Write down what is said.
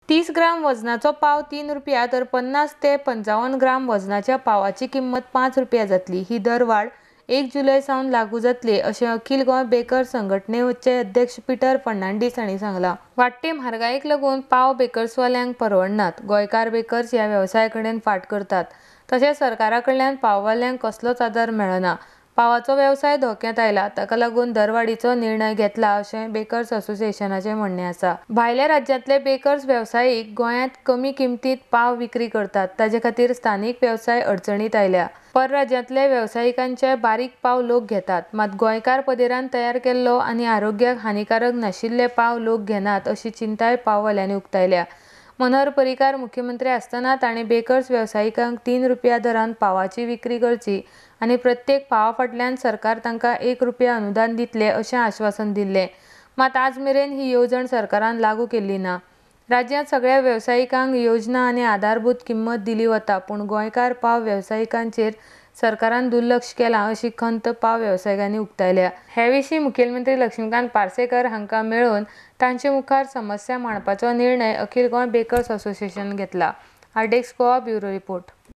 30 ग्राम वजनाचो पाव 3 रुपया तर 50 ते 55 ग्राम वजनाच्या पावाची किंमत 5 रुपया जातली। ही दरवाढ 1 जुलै सावन लागू जातली अशें अखिल गोंय बेकर्स संघटनेचे अध्यक्ष पीटर फर्नांडीस हांणी सांगला। वाडटी म्हारगायेक लागून पाव बेकर्सवाल्यांक परवडनात। गोंयकार बेकर्स ह्या वेवसायाकडेन फाट करतात। तशेंच सरकारा कडल्यान पाववाल्यांक कसलोच आदार मेळना। पावाचो वेवसाय धोक्यांत आयला, ताका लागून दरवाडीचो निर्णय घेतला अशें बेकर्स असोसिएशनाचें म्हणणें आसा। भायल्या राज्यांतले बेकर्स वेवसायीक गोंयांत कमी किंमतीत पाव विक्री करतात, ताचे खातीर स्थानीक वेवसाय अडचणीत आयल्या। परराज्यांतले वेवसायिकांचे बारीक पाव लोक घेतात, मात गोंयकार पदेरान तयार केल्लो आनी आरोग्याक हानिकारक नाशिल्ले पाव लोक घेनात अशी चिंताय पाववाल्यांनी उक्तायल्या। मनोहर पर्रीकार मुख्यमंत्री आसतना ताणें बेकर्स वेवसायिकांक 3 रुपया दरान पावाची विक्री करची आनी प्रत्येक पावा फाटल्यान सरकार तांकां 1 रुपया अनुदान दितले अशें आश्वासन दिल्लें। मात आज मेरेन ही येवजण सरकारान लागू केल्ली ना। राज्यांत सगळ्या वेवसायिकांक योजना आनी आधारभूत किंमत दिली वता, पूण गोंयकार पाव वेवसायिकांचेर सरकारान दुर्लक्ष केलां अशी खंत पाव वेवसायिकांनी उक्तायल्या। हे विशीं मुखेलमंत्री लक्ष्मीकांत पार्सेकर हांकां मेळोवन तांचे मुखार समस्या मांडपाचो निर्णय अखिल गोंय बेकर्स असोसिएशनान घेतला। आरडेक्स गोवा ब्युरो रिपोर्ट।